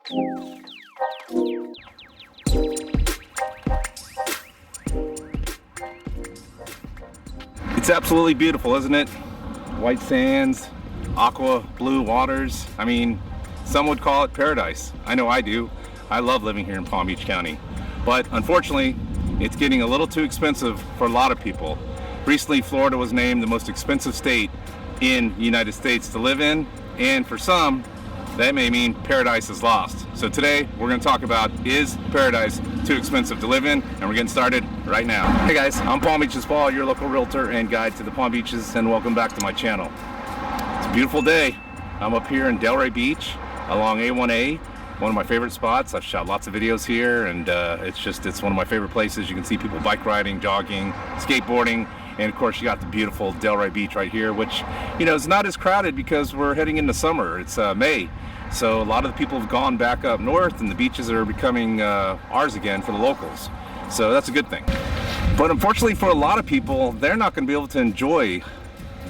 It's absolutely beautiful, isn't it? White sands, aqua blue waters. I mean, some would call it paradise. I know I do. I love living here in Palm Beach County. But unfortunately, it's getting a little too expensive for a lot of people. Recently, Florida was named the most expensive state in the United States to live in. And for some, that may mean paradise is lost. So today, we're gonna talk about, is paradise too expensive to live in? And we're getting started right now. Hey guys, I'm Palm Beach's Paul, your local realtor and guide to the Palm Beaches, and welcome back to my channel. It's a beautiful day. I'm up here in Delray Beach along A1A, one of my favorite spots. I've shot lots of videos here, and it's one of my favorite places. You can see people bike riding, jogging, skateboarding, and of course you got the beautiful Delray Beach right here, which, you know, is not as crowded because we're heading into summer. It's May. So a lot of the people have gone back up north, and the beaches are becoming ours again for the locals. So that's a good thing. But unfortunately for a lot of people, they're not going to be able to enjoy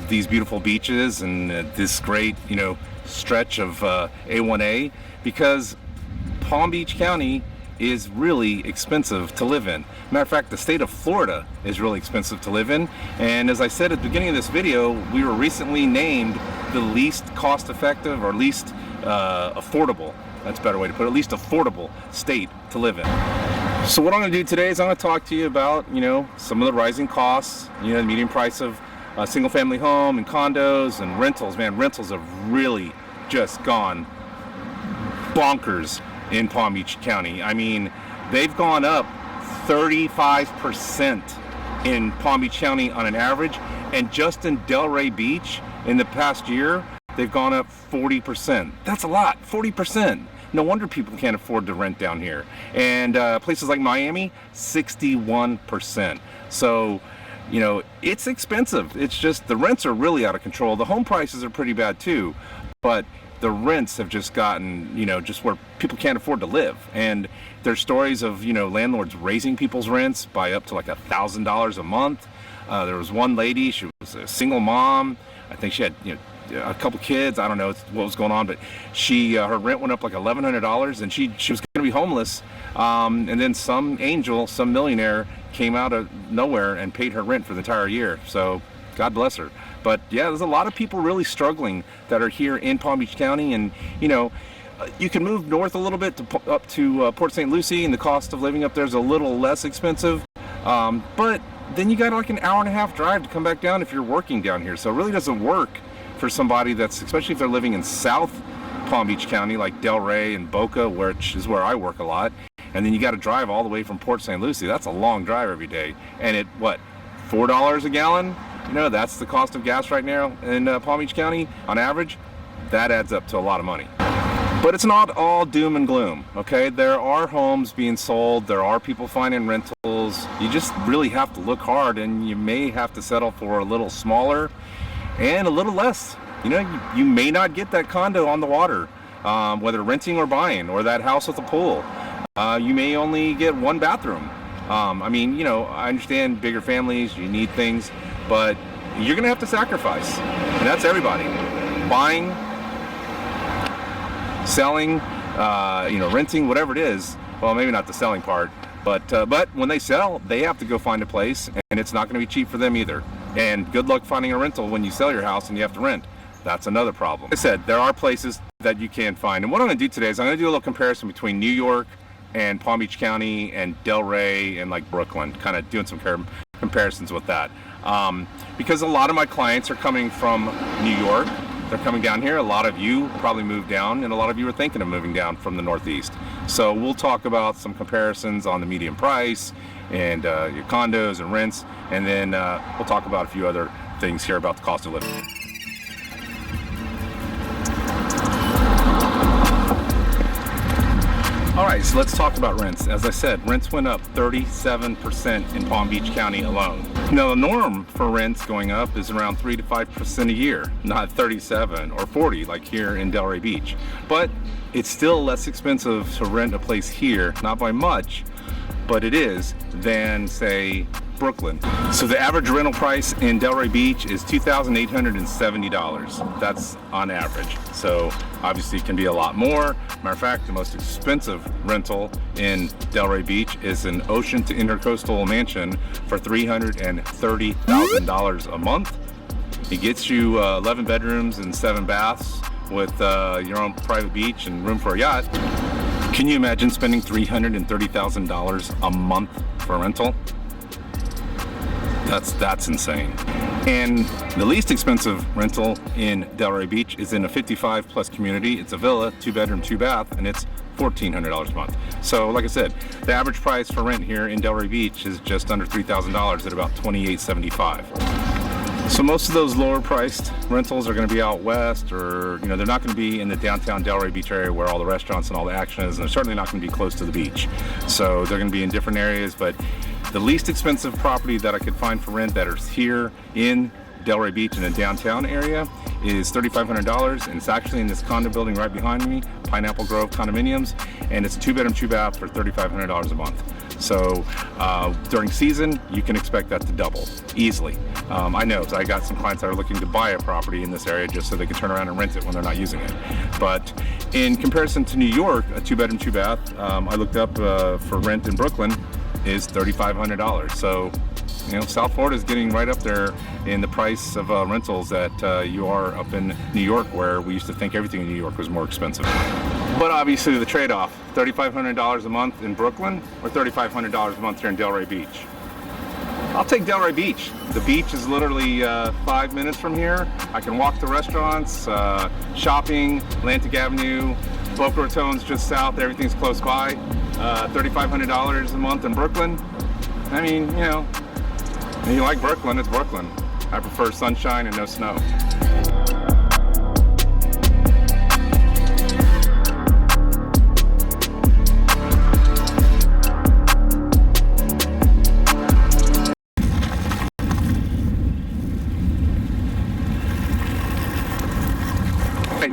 these beautiful beaches and this great, you know, stretch of A1A, because Palm Beach County is really expensive to live in. Matter of fact, the state of Florida is really expensive to live in. And as I said at the beginning of this video, we were recently named the least cost-effective, or least affordable, that's a better way to put it, least affordable state to live in. So what I'm going to do today is I'm going to talk to you about, you know, some of the rising costs, you know, the median price of a single family home and condos and rentals. Man, rentals have really just gone bonkers in Palm Beach County. I mean, they've gone up 35% in Palm Beach County on an average, and just in Delray Beach in the past year, they've gone up 40%. That's a lot, 40%. No wonder people can't afford to rent down here. And places like Miami, 61%. So, you know, it's expensive. It's just, the rents are really out of control. The home prices are pretty bad too, but the rents have just gotten, you know, just where people can't afford to live. And there's stories of, you know, landlords raising people's rents by up to like $1,000 a month. There was one lady, she was a single mom. I think she had, you know, a couple kids. I don't know what was going on, but she her rent went up like $1,100, and she was going to be homeless. And then some angel, some millionaire came out of nowhere and paid her rent for the entire year. So God bless her. But yeah, there's a lot of people really struggling that are here in Palm Beach County. And, you know, you can move north a little bit to up to Port St. Lucie, and the cost of living up there is a little less expensive. But then you got like an hour and a half drive to come back down if you're working down here. So it really doesn't work for somebody that's, especially if they're living in South Palm Beach County, like Delray and Boca, which is where I work a lot. And then you got to drive all the way from Port St. Lucie. That's a long drive every day. And it, what, $4 a gallon? You know, that's the cost of gas right now in Palm Beach County on average. That adds up to a lot of money. But it's not all doom and gloom, okay? There are homes being sold. There are people finding rentals. You just really have to look hard, and you may have to settle for a little smaller and a little less. You know, you may not get that condo on the water, whether renting or buying, or that house with a pool. You may only get one bathroom. I mean, you know, I understand bigger families, you need things, but you're gonna have to sacrifice. And that's everybody. Buying, selling, you know, renting, whatever it is. Well, maybe not the selling part, but when they sell, they have to go find a place, and it's not gonna be cheap for them either. And good luck finding a rental when you sell your house and you have to rent. That's another problem. Like I said, there are places that you can find. And what I'm gonna do today is I'm gonna do a little comparison between New York and Palm Beach County and Delray and like Brooklyn, kind of doing some comparisons with that. Because a lot of my clients are coming from New York. They're coming down here. A lot of you probably moved down, and a lot of you are thinking of moving down from the Northeast. So we'll talk about some comparisons on the median price and your condos and rents, and then we'll talk about a few other things here about the cost of living. All right, so let's talk about rents. As I said, rents went up 37% in Palm Beach County alone. Now, the norm for rents going up is around 3 to 5% a year, not 37 or 40 like here in Delray Beach. But it's still less expensive to rent a place here, not by much, but it is, than say Brooklyn. So the average rental price in Delray Beach is $2,870. That's on average. So obviously it can be a lot more. Matter of fact, the most expensive rental in Delray Beach is an ocean to intercoastal mansion for $330,000 a month. It gets you 11 bedrooms and 7 baths with your own private beach and room for a yacht. Can you imagine spending $330,000 a month for a rental? That's insane. And the least expensive rental in Delray Beach is in a 55 plus community. It's a villa, 2 bedroom, 2 bath, and it's $1,400 a month. So like I said, the average price for rent here in Delray Beach is just under $3,000 at about $2,875. So most of those lower priced rentals are going to be out west, or they're not going to be in the downtown Delray Beach area where all the restaurants and all the action is, and they're certainly not going to be close to the beach. So they're going to be in different areas, but the least expensive property that I could find for rent that is here in Delray Beach in the downtown area is $3,500, and it's actually in this condo building right behind me, Pineapple Grove Condominiums, and it's a 2 bedroom, 2 bath for $3,500 a month. So during season, you can expect that to double easily. I know, so I got some clients that are looking to buy a property in this area just so they can turn around and rent it when they're not using it. But in comparison to New York, a 2 bedroom, 2 bath, I looked up for rent in Brooklyn is $3,500. So South Florida is getting right up there in the price of rentals that you are up in New York, where we used to think everything in New York was more expensive. But obviously the trade-off, $3,500 a month in Brooklyn or $3,500 a month here in Delray Beach. I'll take Delray Beach. The beach is literally 5 minutes from here. I can walk to restaurants, shopping, Atlantic Avenue, Boca Raton's just south, everything's close by. $3,500 a month in Brooklyn. I mean, if you like Brooklyn, it's Brooklyn. I prefer sunshine and no snow.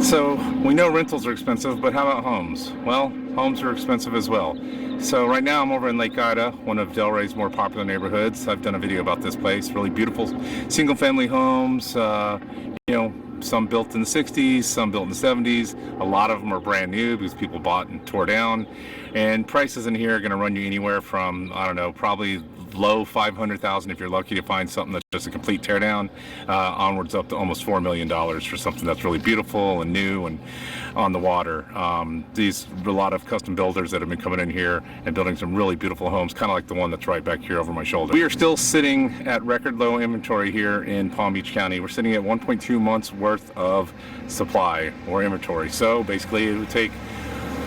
So we know rentals are expensive, but how about homes? Well, homes are expensive as well. So right now I'm over in Lake Ida, one of Delray's more popular neighborhoods. I've done a video about this place. Really beautiful single family homes, some built in the 60s, some built in the 70s. A lot of them are brand new because people bought and tore down. And prices in here are gonna run you anywhere from, I don't know, probably low 500,000 if you're lucky to find something that's just a complete teardown, onwards up to almost $4 million for something that's really beautiful and new and on the water. These a lot of custom builders that have been coming in here and building some really beautiful homes, kind of like the one that's right back here over my shoulder. We are still sitting at record low inventory here in Palm Beach County. We're sitting at 1.2 months worth of supply or inventory. So basically it would take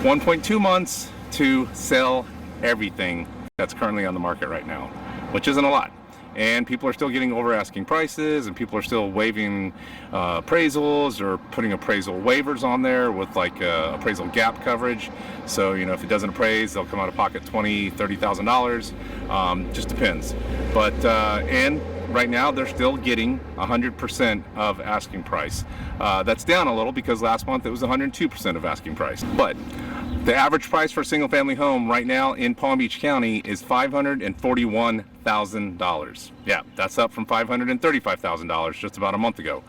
1.2 months to sell everything that's currently on the market right now, which isn't a lot. And people are still getting over asking prices, and people are still waiving appraisals or putting appraisal waivers on there with like appraisal gap coverage. So if it doesn't appraise, they'll come out of pocket $20,000, $30,000. Just depends. But and right now they're still getting 100% of asking price. That's down a little because last month it was 102% of asking price. But the average price for a single family home right now in Palm Beach County is $541,000. Yeah, that's up from $535,000 just about a month ago.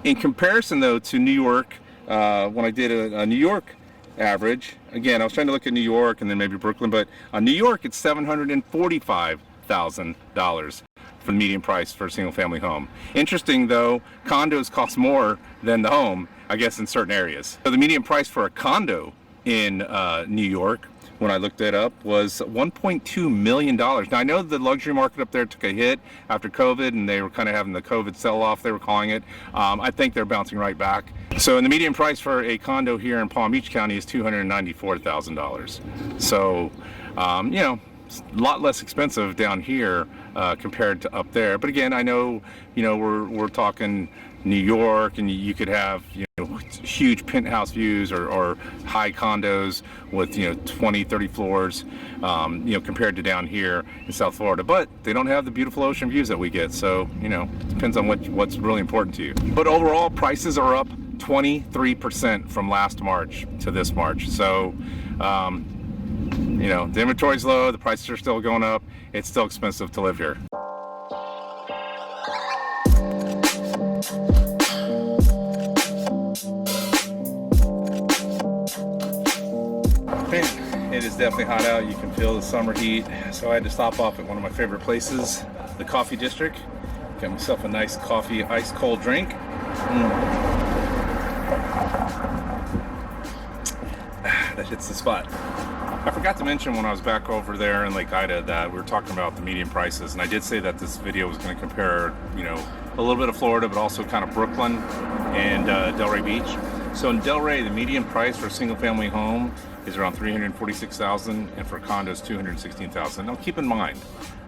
In comparison though to New York, when I did a New York average, again, I was trying to look at New York and then maybe Brooklyn, but on New York it's $745,000 for the median price for a single family home. Interesting though, condos cost more than the home, I guess in certain areas. So the median price for a condo in New York, when I looked it up, was $1.2 million. Now I know the luxury market up there took a hit after COVID, and they were kind of having the COVID sell-off, they were calling it. I think they're bouncing right back. So and the median price for a condo here in Palm Beach County is $294,000. So a lot less expensive down here compared to up there. But again, I know we're talking New York, and you could have huge penthouse views or high condos with 20, 30 floors, compared to down here in South Florida. But they don't have the beautiful ocean views that we get. So it depends on what's really important to you. But overall, prices are up 23% from last March to this March. So the inventory's low, the prices are still going up. It's still expensive to live here. Man, it is definitely hot out. You can feel the summer heat. So I had to stop off at one of my favorite places, the Coffee District. Got myself a nice coffee, ice cold drink. That hits the spot. I forgot to mention when I was back over there in Lake Ida that we were talking about the median prices, and I did say that this video was going to compare, you know, a little bit of Florida, but also kind of Brooklyn and Delray Beach. So in Delray, the median price for a single-family home is around $346,000, and for condos, $216,000. Now, keep in mind,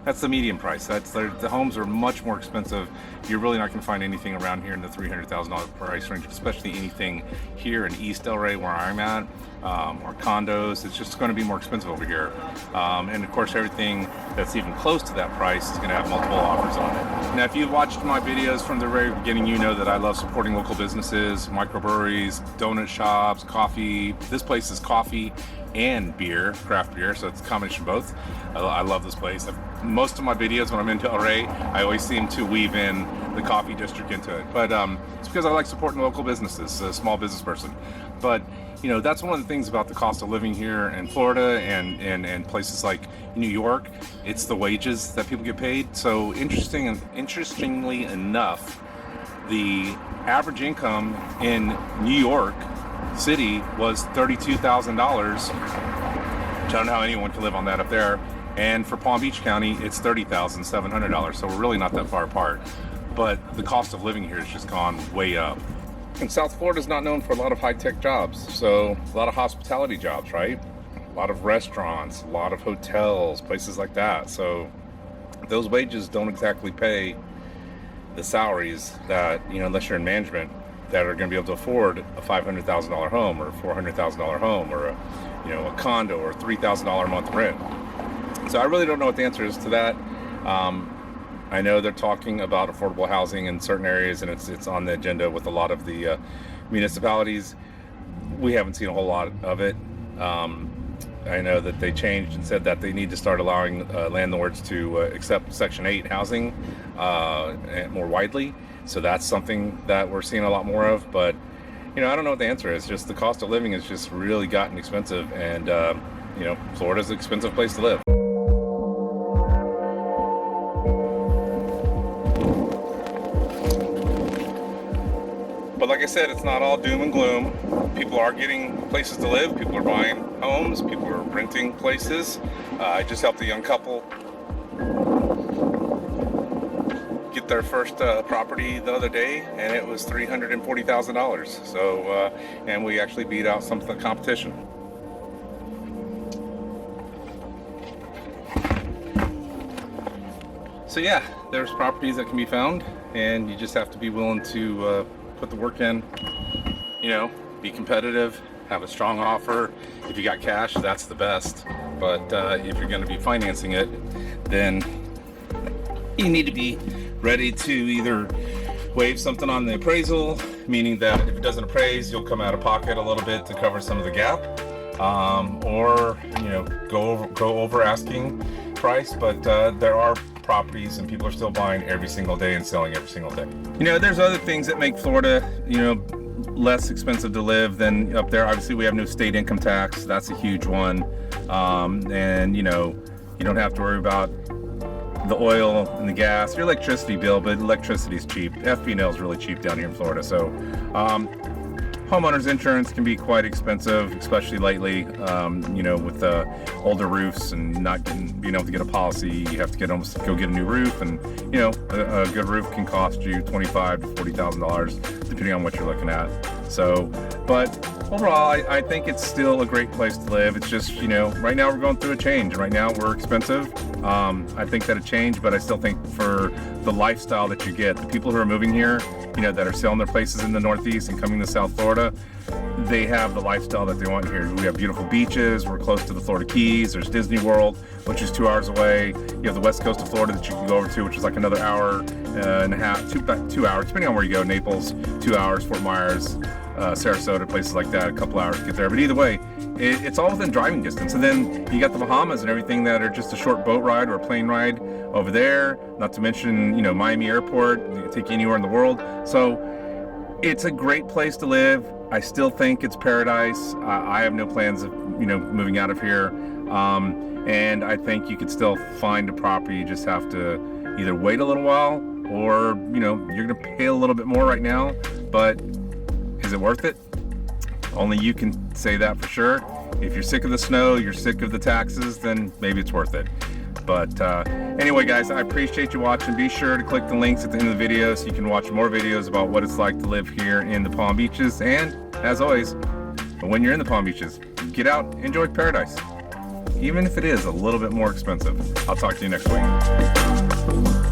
that's the median price. The homes are much more expensive. You're really not going to find anything around here in the $300,000 price range, especially anything here in East Delray where I'm at, or condos. It's just going to be more expensive over here. And of course, everything that's even close to that price is going to have multiple offers on it. Now, if you've watched my videos from the very beginning, you know that I love supporting local businesses, microbreweries, donut shops, coffee. This place is coffee and beer, craft beer, so it's a combination of both. I love this place. Most of my videos when I'm in Delray, I always seem to weave in the coffee district into it. But it's because I like supporting local businesses, a small business person. But you know, that's one of the things about the cost of living here in Florida and places like New York. It's the wages that people get paid. So interestingly enough, the average income in New York City was $32,000. I don't know how anyone can live on that up there. And for Palm Beach County, it's $30,700. So we're really not that far apart. But the cost of living here has just gone way up. And South Florida is not known for a lot of high-tech jobs. So a lot of hospitality jobs, right? A lot of restaurants, a lot of hotels, places like that. So those wages don't exactly pay the salaries that, you know, unless you're in management, that are going to be able to afford a $500,000 home or a $400,000 home or a condo or $3,000 a month rent. So I really don't know what the answer is to that. I know they're talking about affordable housing in certain areas, and it's on the agenda with a lot of the municipalities. We haven't seen a whole lot of it. I know that they changed and said that they need to start allowing landlords to accept Section 8 housing more widely. So that's something that we're seeing a lot more of. But, you know, I don't know what the answer is. Just the cost of living has just really gotten expensive. And, you know, Florida's an expensive place to live. But like I said, it's not all doom and gloom. People are getting places to live. People are buying homes. People are renting places. I just helped a young couple get their first property the other day, and it was $340,000. So, and we actually beat out some of the competition. So yeah, there's properties that can be found, and you just have to be willing to put the work in, you know, be competitive, have a strong offer. If you got cash, that's the best. But if you're going to be financing it, then you need to be ready to either waive something on the appraisal, meaning that if it doesn't appraise, you'll come out of pocket a little bit to cover some of the gap, or, you know, go over asking price. But there are properties and people are still buying every single day and selling every single day. You know, there's other things that make Florida, you know, less expensive to live than up there. Obviously, we have no state income tax. That's a huge one. And, you know, you don't have to worry about the oil and the gas, your electricity bill, but electricity is cheap. FP&L is really cheap down here in Florida. So homeowners insurance can be quite expensive, especially lately, you know, with older roofs and not being able to get a policy. You have to go get a new roof, and, you know, a good roof can cost you $25,000 to $40,000 depending on what you're looking at. So, but overall, I think it's still a great place to live. It's just, you know, right now we're going through a change. Right now we're expensive. I think that it changed, but I still think for the lifestyle that you get, the people who are moving here, you know, that are selling their places in the Northeast and coming to South Florida, they have the lifestyle that they want here. We have beautiful beaches. We're close to the Florida Keys. There's Disney World, which is 2 hours away. You have the west coast of Florida that you can go over to, which is like another hour and a half, 2 hours, depending on where you go. Naples, 2 hours. Fort Myers, Sarasota, places like that, a couple hours to get there. But either way, it's all within driving distance. And then you got the Bahamas and everything that are just a short boat ride or a plane ride over there. Not to mention, you know, Miami Airport, they take you anywhere in the world. So it's a great place to live. I still think it's paradise. I have no plans of, moving out of here. And I think you could still find a property. You just have to either wait a little while, or, you're gonna pay a little bit more right now, but is it worth it? Only you can say that for sure. If you're sick of the snow, you're sick of the taxes, then maybe it's worth it. But anyway, guys, I appreciate you watching. Be sure to click the links at the end of the video so you can watch more videos about what it's like to live here in the Palm Beaches. And as always, when you're in the Palm Beaches, get out, enjoy paradise, even if it is a little bit more expensive. I'll talk to you next week.